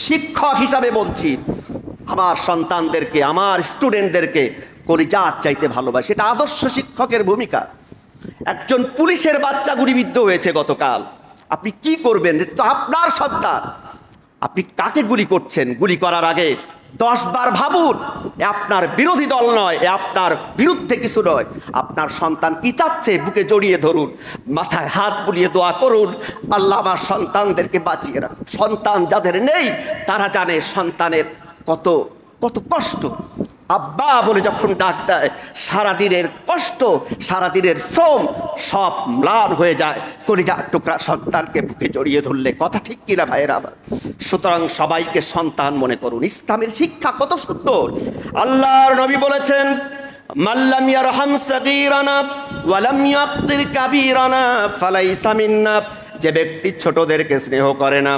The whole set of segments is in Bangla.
শিক্ষক হিসাবে বলছি, আমার সন্তানদেরকে, আমার স্টুডেন্টদেরকে কলিজার চাইতে ভালোবাসি। এটা আদর্শ শিক্ষকের ভূমিকা। একজন পুলিশের বাচ্চা গুলিবিদ্ধ হয়েছে গতকাল, আপনি কি করবেন? এটা তো আপনার সন্তান, আপনি কাকে গুলি করছেন? গুলি করার আগে 10 বার ভাবুন। এ আপনার বিরোধী দল নয়, এ আপনার বিরুদ্ধে কিছু নয়। আপনার সন্তান কি চাচ্ছে বুকে জড়িয়ে ধরুন, মাথায় হাত বুলিয়ে দোয়া করুন, আল্লাহ আমার সন্তানদেরকে বাঁচিয়ে রাখুন। সন্তান যাদের নেই তারা জানে সন্তানের কত কত কষ্ট। আব্বা বলে যখন ডাক দেয়, সারাদিনের কষ্ট, সারাদিনের শ্রম সব ম্লান হয়ে যায় কলিজার টুকরা সন্তানকে বুকে জড়িয়ে ধরলে। কথা ঠিক কিনা ভাইয়েরা আমার? সুতরাং সবাইকে সন্তান মনে করুন। ইসলামের শিক্ষা কত সুন্দর। আল্লাহর নবী বলেছেন, মাল্লাম ইয়ারহাম সাগীরানা ওয়া লাম ইয়াকদির কাবীরানা ফালাইসা মিন্না। যে ব্যক্তি ছোটদেরকে স্নেহ করে না,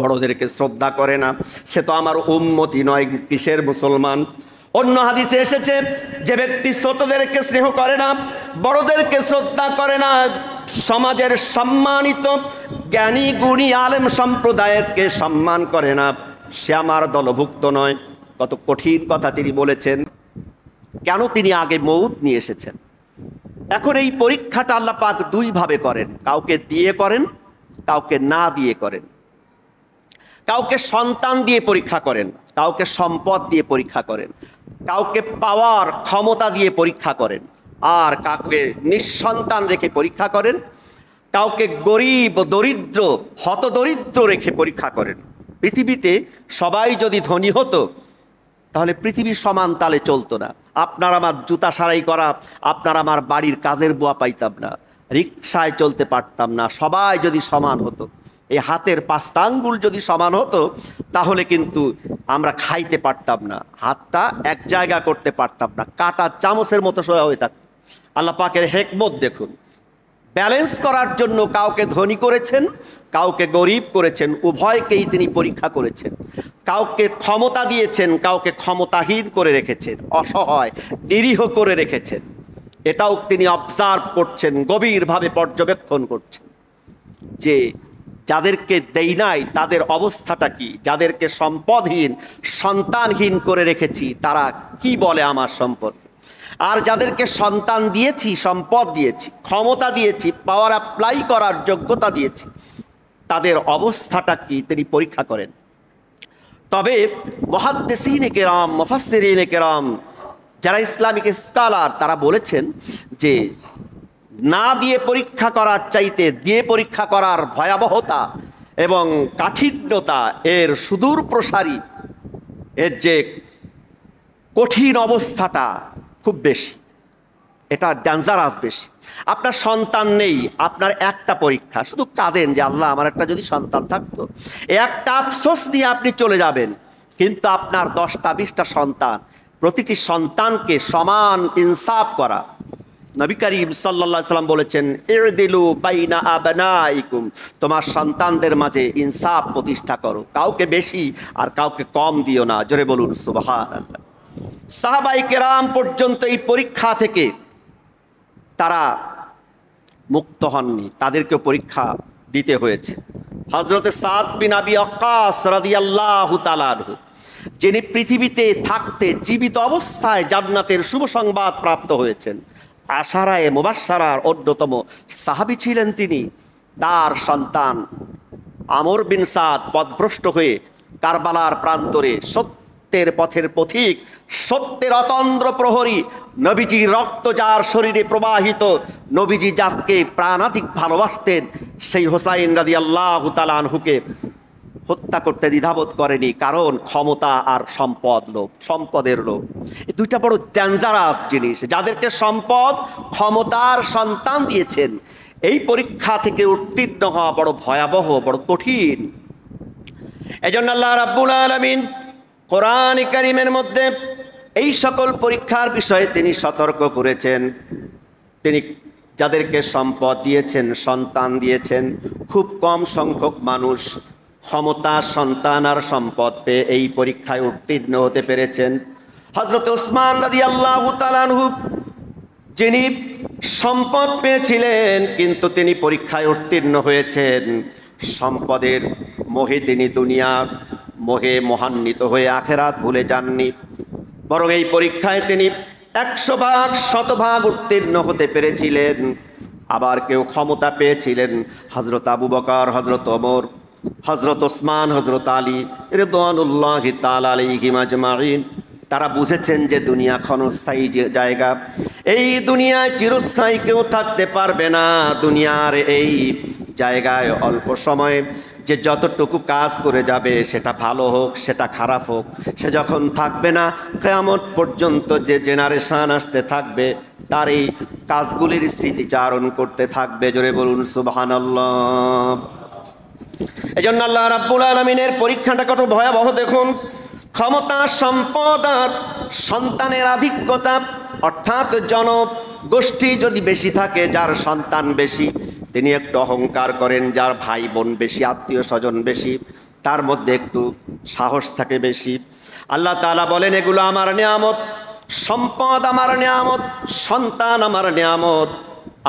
বড়দেরকে শ্রদ্ধা করে না, সে তো আমার উম্মতি নয়। কিসের মুসলমান? অন্য হাদিসে এসেছে, যে ব্যক্তি ছোটদেরকে স্নেহ করে না, বড়দেরকে শ্রদ্ধা করে না, সমাজের সম্মানিত জ্ঞানী গুণী আলেম সম্প্রদায়কে সম্মান করে না, সে আমার দলভুক্ত নয়। কত কঠিন কথা তিনি বলেছেন। কেন? তিনি আগে মউত নিয়ে এসেছেন। এখন এই পরীক্ষাটা আল্লাহ পাক দুইভাবে করেন, কাউকে দিয়ে করেন, কাউকে না দিয়ে করেন। কাউকে সন্তান দিয়ে পরীক্ষা করেন, কাউকে সম্পদ দিয়ে পরীক্ষা করেন, কাউকে পাওয়ার ক্ষমতা দিয়ে পরীক্ষা করেন, আর কাউকে নিঃসন্তান রেখে পরীক্ষা করেন, কাউকে গরিব দরিদ্র হতদরিদ্র রেখে পরীক্ষা করেন। পৃথিবীতে সবাই যদি ধনী হতো তাহলে পৃথিবী সমান তালে চলতো না। আপনার আমার জুতা সারাই করা, আপনার আমার বাড়ির কাজের বুয়া পাইতাম না, রিকশায় চলতে পারতাম না। সবাই যদি সমান হতো, এই হাতের 5টা আঙ্গুল যদি সমান হতো তাহলে কিন্তু আমরা খাইতে পারতাম না, হাতটা এক জায়গা করতে পারতাম না, কাটা চামচের মতো সোজা হয়ে থাকত। আল্লাহ পাকের হেকমত দেখুন। ব্যালেন্স করার জন্য কাউকে ধনী করেছেন, কাউকে গরিব করেছেন, উভয়কেই তিনি পরীক্ষা করেছেন। কাউকে ক্ষমতা দিয়েছেন, কাউকে ক্ষমতাহীন করে রেখেছেন, অসহায় নিরীহ করে রেখেছেন। এটাও তিনি অবজার্ভ করছেন, গভীরভাবে পর্যবেক্ষণ করছেন যে যাদেরকে দেই নাই তাদের অবস্থাটা কি, যাদেরকে সম্পদহীন সন্তানহীন করে রেখেছি তারা কি বলে আমার সম্পর্কে, আর যাদেরকে সন্তান দিয়েছি, সম্পদ দিয়েছি, ক্ষমতা দিয়েছি, পাওয়ার অ্যাপ্লাই করার যোগ্যতা দিয়েছি, তাদের অবস্থাটা কি তিনি পরীক্ষা করেন। তবে মুহাদ্দিসিনে কেরাম, মুফাসসিরিনে কেরাম, যারা ইসলামিক স্কলার, তারা বলেছেন যে না দিয়ে পরীক্ষা করার চাইতে দিয়ে পরীক্ষা করার ভয়াবহতা এবং কাঠিন্যতা, এর সুদূর প্রসারী, এর যে কঠিন অবস্থাটা খুব বেশি, এটা ডেঞ্জারাস বেশি। আপনার সন্তান নেই, আপনার একটা পরীক্ষা, শুধু কাঁদেন যে আল্লাহ আমার একটা যদি সন্তান থাকতো, একটা আফসোস নিয়ে আপনি চলে যাবেন। কিন্তু আপনার 10টা 20টা সন্তান, প্রতিটি সন্তানকে সমান ইনসাফ করা। নবী করিম সাল্লাল্লাহু আলাইহি ওয়াসাল্লাম বলেছেন, ইরদিলু বাইনা আবনাইকুম, তোমার সন্তানদের মাঝে ইনসাফ প্রতিষ্ঠা করো, কাউকে বেশি আর কাউকে কম দিও না। জোরে বলুন সুবহানাল্লাহ। সাহাবায়ে কেরাম পর্যন্ত এই পরীক্ষা থেকে তারা মুক্ত হননি, তাদেরকে পরীক্ষা দিতে হয়েছে। হযরতে সাদ বিন আবি ওয়াক্কাস রাদিয়াল্লাহু তাআলা আনহু, যিনি পৃথিবীতে থাকতে জীবিত অবস্থায় জান্নাতের শুভ সংবাদ প্রাপ্ত হয়েছেন, আশারায়ে মুবাশশারার অন্যতম সাহাবী ছিলেন তিনি। তার সন্তান আমর বিন সাদ পথভ্রষ্ট হয়ে কারবালার প্রান্তরে সত্যের পথের পথিক, সত্যের অতন্দ্র প্রহরী, নবীজির রক্ত যার শরীরে প্রবাহিত, নবীজি যাকে প্রাণাধিক ভালোবাসতেন, সেই হোসাইন রাদিয়াল্লাহু তাআলা আনহুকে হত্যা করতে দ্বিধাবোধ করেনি। কারণ ক্ষমতা আর সম্পদ লোভ, সম্পদের লোভ, এই দুইটা বড় ডেঞ্জারাস জিনিস। যাদেরকে সম্পদ ক্ষমতার সন্তান দিয়েছেন, এই পরীক্ষা থেকে উত্তীর্ণ হওয়া বড় ভয়াবহ, বড় কঠিন। এজন্য আল্লাহ রাব্বুল আলামিন কোরআন কারীমের মধ্যে এই সকল পরীক্ষার বিষয়ে তিনি সতর্ক করেছেন। তিনি যাদেরকে সম্পদ দিয়েছেন, সন্তান দিয়েছেন, খুব কম সংখ্যক মানুষ ক্ষমতা, সন্তান আর সম্পদ পেয়ে এই পরীক্ষায় উত্তীর্ণ হতে পেরেছেন। হযরত ওসমান রাদিয়াল্লাহু তাআলা আনহু, যিনি সম্পদ পেয়েছিলেন কিন্তু তিনি পরীক্ষায় উত্তীর্ণ হয়েছেন, সম্পদের মোহে তিনি দুনিয়ার মোহে মহান্বিত হয়ে আখেরাত ভুলে যাননি, বরং এই পরীক্ষায় তিনি 100 ভাগ 100 ভাগ উত্তীর্ণ হতে পেরেছিলেন। আবার কেউ ক্ষমতা পেয়েছিলেন, হযরত আবু বকর, হযরত ওমর, হযরত ওসমান, হযরত আলী রিদওয়ানুল্লাহি তাআলা আলাইহিম আজমাইন। তারা বুঝেছেন যে দুনিয়া ক্ষণস্থায়ী জায়গা, এই দুনিয়ায় চিরস্থায়ী কেউ থাকতে পারবে না। দুনিয়ার এই জায়গায় অল্প সময়ে যে যতটুকু কাজ করে যাবে, সেটা ভালো হোক সেটা খারাপ হোক, সে যখন থাকবে না, কিয়ামত পর্যন্ত যে জেনারেশন আসতে থাকবে তার এই কাজগুলির স্মৃতিচারণ করতে থাকবে। জোরে বলুন সুবহানাল্লাহ। এজন্য আল্লাহ রাব্বুল আলামিনের পরীক্ষাটা কত ভয়াবহ দেখুন। ক্ষমতা, সম্পদ আর সন্তানের আধিক্যতা, অর্থাৎ জনগোষ্ঠী যদি বেশি থাকে, যার সন্তান বেশি তিনি একটু অহংকার করেন, যার ভাই বোন বেশি, আত্মীয় স্বজন বেশি, তার মধ্যে একটু সাহস থাকে বেশি। আল্লাহ তাআলা বলেন, এগুলো আমার নিয়ামত, সম্পদ আমার নিয়ামত, সন্তান আমার নিয়ামত,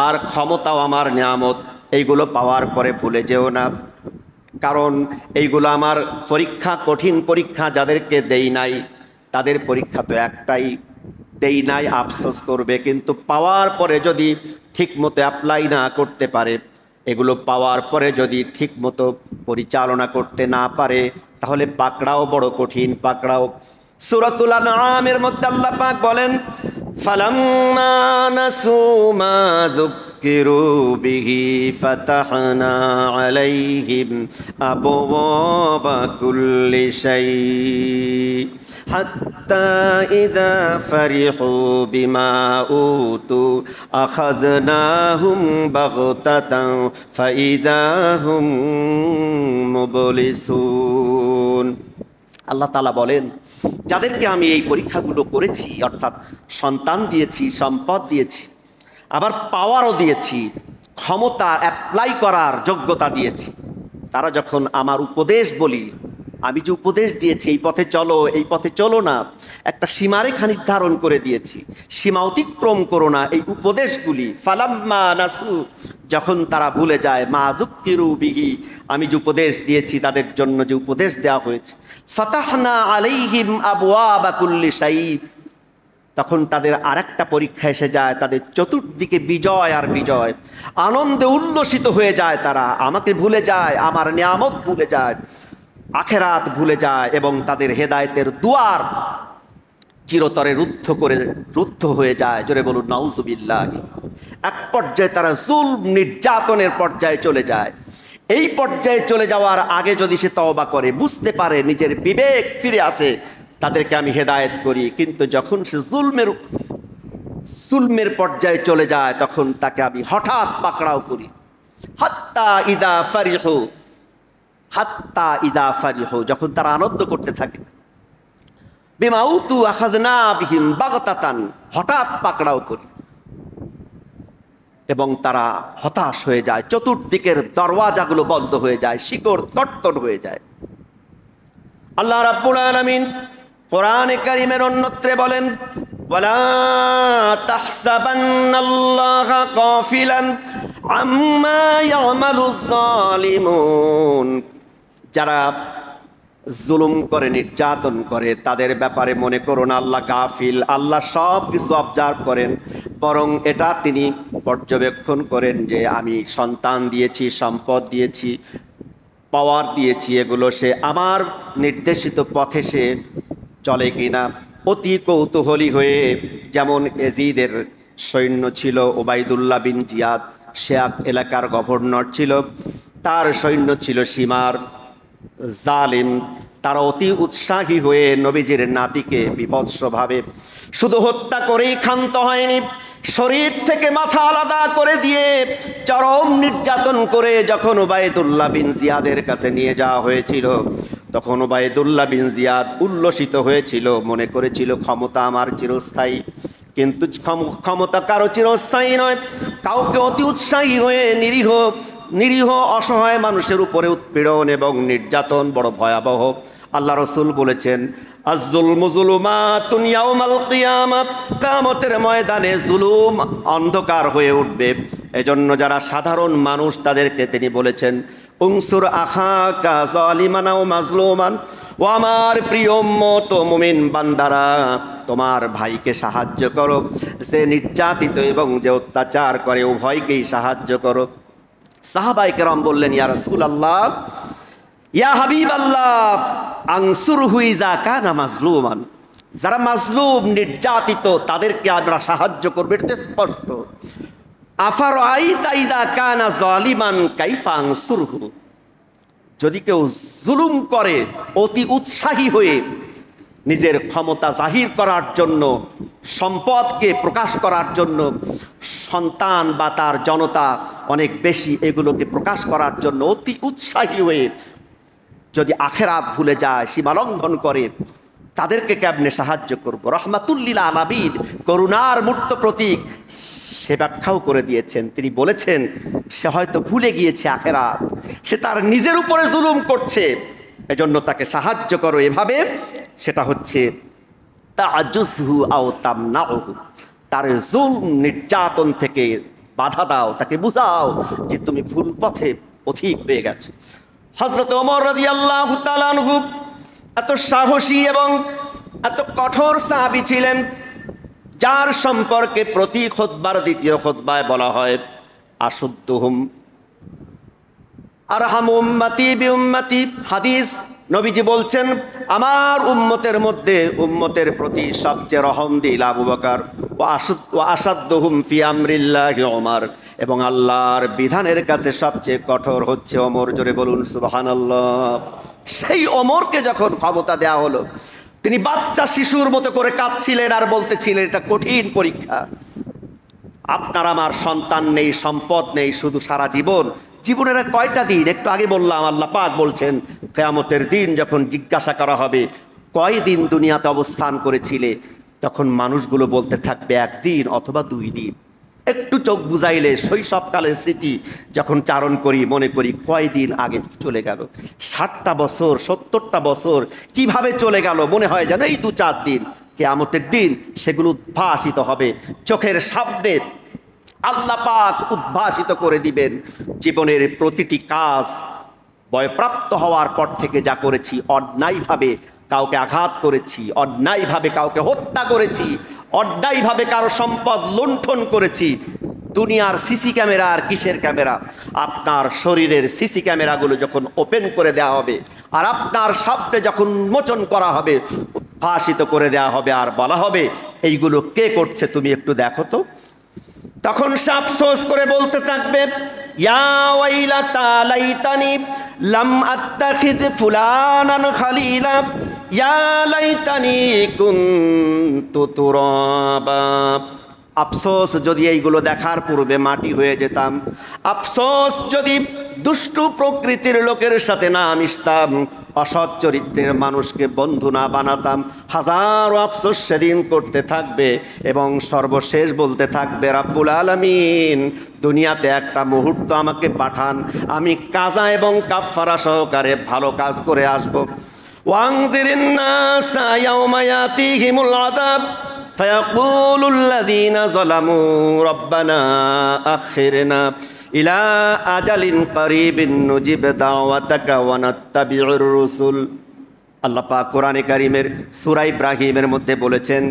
আর ক্ষমতাও আমার নিয়ামত। এইগুলো পাওয়ার পরে ভুলে যেও না, কারণ এইগুলো আমার পরীক্ষা, কঠিন পরীক্ষা। যাদেরকে দেই নাই তাদের পরীক্ষা তো একটাই, দেই নাই আফসোস করবে, কিন্তু পাওয়ার পরে যদি ঠিক মতো অ্যাপ্লাই না করতে পারে, এগুলো পাওয়ার পরে যদি ঠিক মতো পরিচালনা করতে না পারে, তাহলে পাকড়াও বড় কঠিন, পাকড়াও। সূরাতুল আনআমের মধ্যে আল্লাহ পাক বলেন, ফালাম্মা নাসু মা যুক্কিরু বিহি ফাতাহনা আলাইহিম আবওয়াবা কুল্লি শাই হাত্তা ইযা ফারিহু বিমা উতু আখাযনাহুম বাগতাতান ফাইযা হুম মুবলিসুন। আল্লাহ তাআলা বলেন, যাদেরকে আমি এই পরীক্ষাগুলো করেছি, অর্থাৎ সন্তান দিয়েছি, সম্পদ দিয়েছি, আবার পাওয়ারও দিয়েছি, ক্ষমতা অ্যাপ্লাই করার যোগ্যতা দিয়েছি, তারা যখন আমার উপদেশ বলি, আমি যে উপদেশ দিয়েছি এই পথে চলো, এই পথে চলো না, একটা সীমারেখা নির্ধারণ করে দিয়েছি, সীমা অতিক্রম করো না, এই উপদেশগুলি, ফালাম্মা নাসু, যখন তারা ভুলে যায়, মা যুক্কিরু বিহি, আমি যে উপদেশ দিয়েছি, তাদের জন্য যে উপদেশ দেওয়া হয়েছে, ফাতাহনা আলাইহিম আবওয়াবা কুল্লি শাই, তখন তাদের আরেকটা পরীক্ষা এসে যায়, তাদের চতুর্দিকে বিজয় আর বিজয়, আনন্দে উল্লসিত হয়ে যায়, তারা আমাকে ভুলে যায়, আমার নিয়ামত ভুলে যায়, আখেরাত ভুলে যায়, এবং তাদের হেদায়েতের দুয়ার চিরতরে রুদ্ধ হয়ে যায়। জোরে বলুন নাউজুবিল্লাহ। এক পর্যায়ে তারা জুলম, নির্যাতনের পর্যায়ে চলে যায়। এই পর্যায়ে চলে যাওয়ার আগে যদি সে তওবা করে, বুঝতে পারে, নিজের বিবেক ফিরে আসে, তাদেরকে আমি হেদায়েত করি, কিন্তু যখন সে জুলমের পর্যায়ে চলে যায়, তখন তাকে আমি হঠাৎ পাকড়াও করি। হাত্তা ইযা ফারিহু, যখন তারা আনন্দ করতে থাকে, বিমা উতু আখাযনা বিহিম বাগতাতান, হঠাৎ পাকড়াও করি, এবং তারা হতাশ হয়ে যায়, চতুর্দিকের দরওয়াজাগুলো বন্ধ হয়ে যায়, শিকড় কর্তন হয়ে যায়। আল্লাহ রাব্বুল আলামিন কোরআনে কারীমের অন্যত্রে বলেন, ওয়ালা তাহসাবান্নাল্লাহা গাফিলান আম্মা ইয়ামালুজ জালিমুন, যারা জুলুম করে, নির্যাতন করে, তাদের ব্যাপারে মনে করো না আল্লাহ গাফিল। আল্লাহ সব কিছু অবজার্ভ করেন, বরং এটা তিনি পর্যবেক্ষণ করেন যে আমি সন্তান দিয়েছি, সম্পদ দিয়েছি, পাওয়ার দিয়েছি, এগুলো সে আমার নির্দেশিত পথে সে চলে কিনা। অতি কৌতূহলী হয়ে, যেমন এজিদের সৈন্য ছিল ওবাইদুল্লাহ বিন জিয়াদ, সে এলাকার গভর্নর ছিল, তার সৈন্য ছিল সীমার জালিম, তারা অতি উৎসাহী হয়ে নবীজির নাতিকে বিভৎসভাবে শুধু হত্যা করেই ক্ষান্ত হয়নি, শরীর থেকে মাথা আলাদা করে দিয়ে চরম নির্যাতন করে যখন ওবাইদুল্লাহ বিন জিয়াদের কাছে নিয়ে যাওয়া হয়েছিল, তখন ওবাইদুল্লাহ বিন জিয়াদ উল্লসিত হয়েছিল, মনে করেছিল ক্ষমতা আমার চিরস্থায়ী। কিন্তু ক্ষমতা কারো চিরস্থায়ী নয়। কাউকে অতি উৎসাহী হয়ে নিরীহ অসহায় মানুষের উপরে উৎপীড়ন এবং নির্যাতন বড় ভয়াবহ। আল্লাহ রসুল বলেছেন, আয-যুলমু যুলুমাতুন ইয়াওমাল কিয়ামাহ, কিয়ামতের ময়দানে জুলুম অন্ধকার হয়ে উঠবে। এজন্য যারা সাধারণ মানুষ তাদেরকে তিনি বলেছেন, উনসুর আখাকা যালিমান আও মাজলুমান। ও আমার প্রিয় উম্মত ও মুমিন বান্দারা, তোমার ভাইকে সাহায্য করো, যে নির্যাতিত এবং যে অত্যাচার করে উভয়কেই সাহায্য করো। সাহাবায়ে কেরাম বললেন, ইয়া রাসূলুল্লাহ, ইয়া হাবিবাল্লাহ, আনসুরহু ইযা কানা মাজলুমান। যারা মাজলুম, নির্যাতিত, তাদেরকে আমরা সাহায্য করব, এটা স্পষ্ট। আফারাআইতা ইযা কানা যালিমান কাইফা আনসুরহু। যদি কেউ জুলুম করে অতি উৎসাহী হয়ে নিজের ক্ষমতা জাহির করার জন্য, সম্পদকে প্রকাশ করার জন্য, সন্তান বা তার জনতা অনেক বেশি, এগুলোকে প্রকাশ করার জন্য অতি উৎসাহী হয়ে যদি আখিরাত ভুলে যায়, সীমালঙ্ঘন করে, তাদেরকে কেমনে সাহায্য করব? রহমাতুল লিল আলামিন, করুণার মূর্ত প্রতীক, সে ব্যাখ্যাও করে দিয়েছেন। তিনি বলেছেন, সে হয়তো ভুলে গিয়েছে আখিরাত, সে তার নিজের উপরে জুলুম করছে, এজন্য তাকে সাহায্য করো এভাবে। সেটা হচ্ছে তাআজুজহু আও তামনাউহু, তার জুলম নির্যাতন থেকে বাধা দাও, তাকে বুঝাও যে তুমি ভুল পথে পথিক হয়ে গেছো। হযরত ওমর রাদিয়াল্লাহু তাআলা আনহু এত সাহসী এবং এত কঠোর সাহাবী ছিলেন, যার সম্পর্কে প্রতি খুতবার দ্বিতীয় খুতবায় বলা হয় আশুদ্দুহুম আরহামু উম্মতি বিউম্মতি। হাদিস, নবীজি বলছেন, আমার উম্মতের মধ্যে উম্মতের প্রতি সবচেয়ে রহম দিল আবু বকর, ওয়া আসাদ্দুহুম ফি আমরিল্লাহি ওমর, এবং আল্লাহর বিধানের কাছে সবচেয়ে কঠোর হচ্ছে ওমর। জোরে বলুন সুবহানাল্লাহ। সেই ওমরকে যখন ক্ষমতা দেওয়া হলো, তিনি বাচ্চা শিশুর মতো করে কাঁদছিলেন আর বলতেছিলেন, এটা কঠিন পরীক্ষা। আপনার আমার সন্তান নেই, সম্পদ নেই, শুধু সারা জীবনের কয়টা দিন, একটু আগে বললাম, আল্লাহ পাক বলছেন কিয়ামতের দিন যখন জিজ্ঞাসা করা হবে কয়দিন দুনিয়াতে অবস্থান করেছিলে, তখন মানুষগুলো বলতে থাকবে একদিন অথবা 2 দিন। একটু চোখ বুঝাইলে শৈশবকালের স্মৃতি যখন চারণ করি, মনে করি কয়দিন আগে চলে গেল। 60টা বছর, 70টা বছর কিভাবে চলে গেল, মনে হয় যেন এই 2-4 দিন। কিয়ামতের দিন সেগুলো উদ্ভাসিত হবে চোখের সামনে। আল্লাহ পাক উদ্ভাসিত করে দিবেন জীবনের প্রতিটি কাজ। বয়প্রাপ্ত হওয়ার পর থেকে যা করেছি, অন্যায়ভাবে কাউকে আঘাত করেছি, অন্যায়ভাবে কাউকে হত্যা করেছি, অন্যায়ভাবে কারো সম্পদ লুণ্ঠন করেছি। দুনিয়ার সিসি ক্যামেরা আর কিসের ক্যামেরা, আপনার শরীরের সিসি ক্যামেরাগুলো যখন ওপেন করে দেওয়া হবে আর আপনার সামনে যখন উন্মোচন করা হবে, উদ্ভাসিত করে দেওয়া হবে আর বলা হবে এইগুলো কে করছে তুমি একটু দেখো তো। তখন সে আফসোস করে বলতে থাকবে, ইয়া ওয়াইলাতা লাইতানি লাম আত্তাখিয ফুলানান খালিলা, ইয়া লাইতানি কুনতু তুরাবা। আফসোস যদি এইগুলো দেখার পূর্বে মাটি হয়ে যেতাম, আফসোস যদি দুষ্টু প্রকৃতির লোকের সাথে না মিশতাম, অসৎ চরিত্রের মানুষকে বন্ধু না বানাতাম। হাজারো আফসোস সেদিন করতে থাকবে এবং সর্বশেষ বলতে থাকবে, রাব্বুল আলামিন দুনিয়াতে একটা মুহূর্ত আমাকে পাঠান, আমি কাজা এবং কাফফারা সহকারে ভালো কাজ করে আসব। ওয়ানজিরিন নাসা ইয়াওমা ইয়াতিহিমুল আযাব ফায়াকুলুল লাযীনা যালামু রাব্বানা আখিরনা ইলা আজালিন করিবিন নুজিব দাওয়াতাকা ওয়া নাত্তাবিউর রুসুল। আল্লাহ পাক কোরআনে কারীমের সূরা ইব্রাহিমের মধ্যে বলেছেন,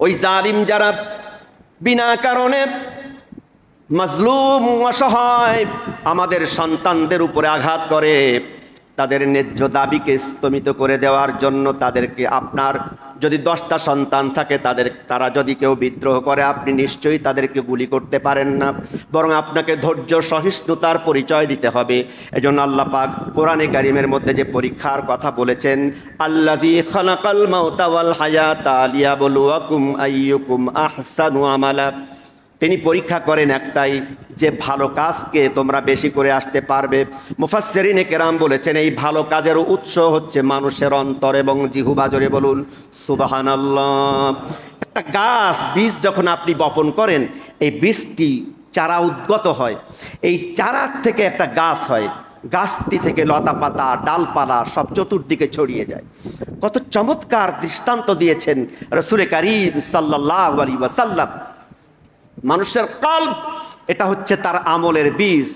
ওই জালিম যারা বিনা কারণে মাজলুম অসহায় আমাদের সন্তানদের উপরে আঘাত করে, তাদের ন্যায্য দাবিকে স্তমিত করে দেওয়ার জন্য তাদেরকে, আপনার যদি 10টা সন্তান থাকে তারা যদি কেউ বিদ্রোহ করে, আপনি নিশ্চয়ই তাদেরকে গুলি করতে পারেন না, বরং আপনাকে ধৈর্য সহিষ্ণুতার পরিচয় দিতে হবে। এজন্য আল্লাহ পাক কোরআনে কারীমের মধ্যে যে পরীক্ষার কথা বলেছেন, আল্লাযী খালাকাল মাউতা ওয়াল হায়াতা লিয়াবলুয়াকুম আইয়ুকুম আহসানু আমালা, তিনি পরীক্ষা করেন একটাই, যে ভালো কাজকে তোমরা বেশি করে আসতে পারবে। মুফাসসিরিনে কেরাম বলেছেন, এই ভালো কাজের উৎস হচ্ছে মানুষের অন্তর এবং জিহ্বা। জোরে বলুন সুবহানাল্লাহ। একটা গাছ বীজ যখন আপনি বপন করেন, এই বীজটি চারা উদ্গত হয়, এই চারার থেকে একটা গাছ হয়, গাছটি থেকে লতা পাতা ডালপালা সব চতুর্দিকে ছড়িয়ে যায়। কত চমৎকার দৃষ্টান্ত দিয়েছেন রাসূল কারীম সাল্লাল্লাহু আলাইহি ওয়াসাল্লাম। মানুষের কলব, এটা হচ্ছে তার আমলের বীজ।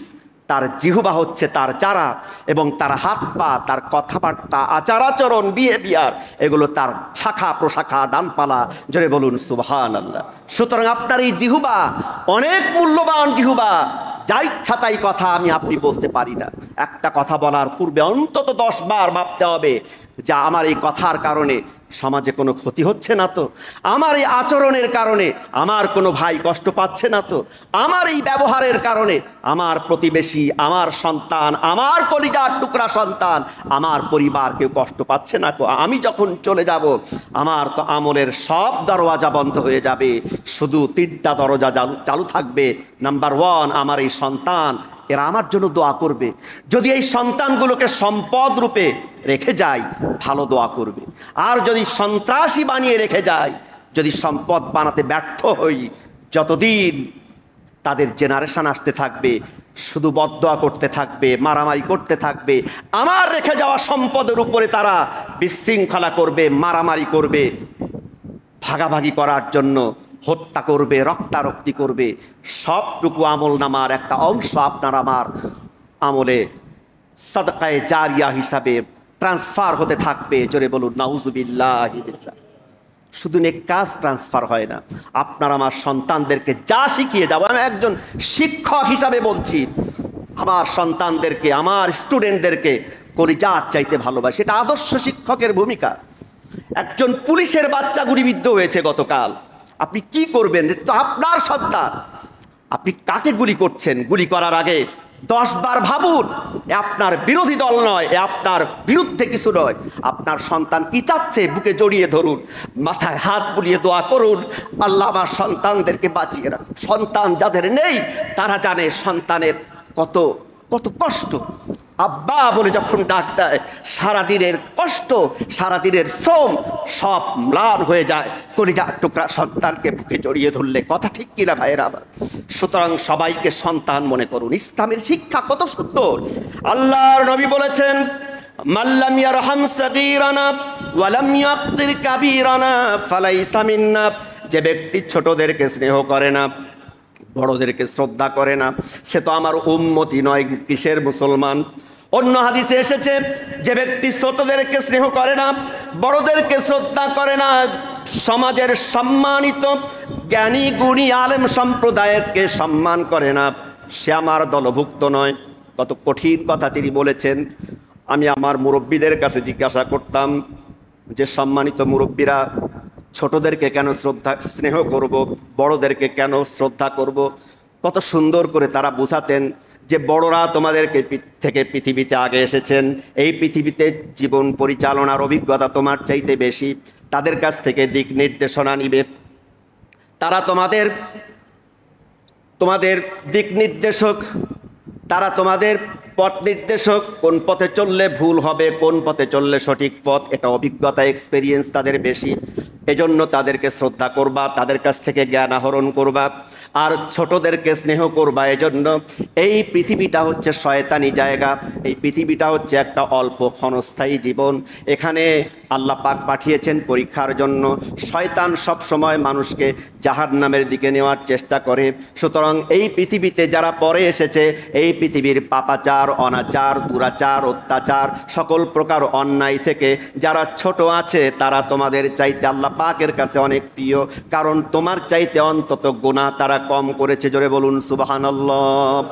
তার জিহ্বা হচ্ছে তার চারা, এবং তার হাত পা, তার কথাবার্তা, আচার আচরণ, বিহেভিয়ার, এগুলো তার শাখা প্রশাখা, ডালপালা। জোরে বলুন সুবহানাল্লাহ। সুতরাং আপনার এই জিহ্বা অনেক মূল্যবান জিহ্বা। যা ইচ্ছা তাই কথা আমি আপনি বলতে পারি না। একটা কথা বলার পূর্বে অন্তত 10 বার ভাবতে হবে, যা আমার এই কথার কারণে সমাজে কোনো ক্ষতি হচ্ছে না তো, আমার এই আচরণের কারণে আমার কোনো ভাই কষ্ট পাচ্ছে না তো, আমার এই ব্যবহারের কারণে আমার প্রতিবেশী, আমার সন্তান, আমার কলিজার টুকরা সন্তান, আমার পরিবার কেউ কষ্ট পাচ্ছে না তো। আমি যখন চলে যাব আমার তো আমলের সব দরওয়াজা বন্ধ হয়ে যাবে, শুধু 3টা দরজা চালু থাকবে। নাম্বার 1, আমার এই সন্তান, এরা আমার জন্য দোয়া করবে। যদি এই সন্তানগুলোকে সম্পদ রূপে রেখে যায়, ভালো দোয়া করবে। আর যদি সন্ত্রাসী বানিয়ে রেখে যায়, যদি সম্পদ বানাতে ব্যর্থ হই, যতদিন তাদের জেনারেশন আসতে থাকবে, শুধু বদদোয়া করতে থাকবে, মারামারি করতে থাকবে। আমার রেখে যাওয়া সম্পদের উপরে তারা বিশৃঙ্খলা করবে, মারামারি করবে, ভাগাভাগি করার জন্য হত্যা করবে, রক্তারক্তি করবে। সবটুকু আমল নামার একটা অংশ আপনার আমার আমলে সাদকায়ে জারিয়া হিসাবে ট্রান্সফার হতে থাকবে। জোরে বলুন নাউজুবিল্লাহি বিল্লাহ। শুধু নেক কাজ ট্রান্সফার হয় না, আপনার আমার সন্তানদেরকে যা শিখিয়ে যাব, আমি একজন শিক্ষক হিসাবে বলছি, আমার সন্তানদেরকে, আমার স্টুডেন্টদেরকে কলিজার চাইতে ভালোবাসি। এটা আদর্শ শিক্ষকের ভূমিকা। একজন পুলিশের বাচ্চা গুলিবিদ্ধ হয়েছে গতকাল, আপনি কি করবেন? এটা তো আপনার সন্তান। আপনি কাকে গুলি করছেন? গুলি করার আগে 10 বার ভাবুন। এ আপনার বিরোধী দল নয়, এ আপনার বিরুদ্ধে কিছু নয়। আপনার সন্তান কি চাচ্ছে বুকে জড়িয়ে ধরুন, মাথায় হাত বুলিয়ে দোয়া করুন, আল্লাহ আমার সন্তানদেরকে বাঁচিয়ে রাখুন। সন্তান যাদের নেই তারা জানে সন্তানের কত কত কষ্ট। আব্বা বলে যখন ডাক দেয়, সারাদিনের কষ্ট, সারাদিনের শ্রম সব ম্লান হয়ে যায় কলিজার টুকরা সন্তানকে বুকে জড়িয়ে ধরলে। কথা ঠিক কিনা ভাইয়েরা আমার? সুতরাং সবাইকে সন্তান মনে করুন। ইসলামের শিক্ষা কত সুন্দর। আল্লাহর নবী বলেছেন, মাল্লাম ইয়ারহাম সাগীরানা ওয়া লাম ইয়াকদির কাবীরানা ফালাইসা মিন্না। যে ব্যক্তি ছোটদেরকে স্নেহ করে না, বড়দেরকে শ্রদ্ধা করে না, সে তো আমার উম্মতি নয়। কিসের মুসলমান? অন্য হাদিসে এসেছে, যে ব্যক্তি ছোটদেরকে স্নেহ করে না, বড়দেরকে শ্রদ্ধা করে না, সমাজের সম্মানিত জ্ঞানী গুণী আলেম সম্প্রদায়কে সম্মান করে না, সে আমার দলভুক্ত নয়। কত কঠিন কথা তিনি বলেছেন। আমি আমার মুরব্বীদের কাছে জিজ্ঞাসা করতাম যে, সম্মানিত মুরব্বীরা, ছোটদেরকে কেন স্নেহ করব, বড়দেরকে কেন শ্রদ্ধা করব? কত সুন্দর করে তারা বোঝাতেন যে বড়রা তোমাদেরকে থেকে পৃথিবীতে আগে এসেছেন, এই পৃথিবীতে জীবন পরিচালনার অভিজ্ঞতা তোমার চাইতে বেশি, তাদের কাছ থেকে দিক নির্দেশনা নিবে। তারা তোমাদের দিক নির্দেশক, তারা তোমাদের পথ নির্দেশক। কোন পথে চললে ভুল হবে, কোন পথে চললে সঠিক পথ, এটা অভিজ্ঞতা, এক্সপেরিয়েন্স তাদের বেশি। এজন্য তাদেরকে শ্রদ্ধা করবা, তাদের কাছ থেকে জ্ঞান আহরণ করবা, আর ছোটদেরকে স্নেহ করবা। এজন্য এই পৃথিবীটা হচ্ছে শয়তানি জায়গা, এই পৃথিবীটা হচ্ছে একটা অল্প ক্ষণস্থায়ী জীবন। এখানে আল্লাহ পাক পাঠিয়েছেন পরীক্ষার জন্য। শয়তান সব সময় মানুষকে জাহান্নামের দিকে নেওয়ার চেষ্টা করে। সুতরাং এই পৃথিবীতে যারা পরে এসেছে, এই পৃথিবীর পাপাচার, অনাচার, দুরাচার, অত্যাচার, সকল প্রকার অন্যায় থেকে যারা ছোট আছে, তারা তোমাদের চাইতে আল্লাহ পাকের কাছে অনেক প্রিয়। কারণ তোমার চাইতে অন্তত গুনাহ তারা কম করেছে। জোরে বলুন সুবহানাল্লাহ।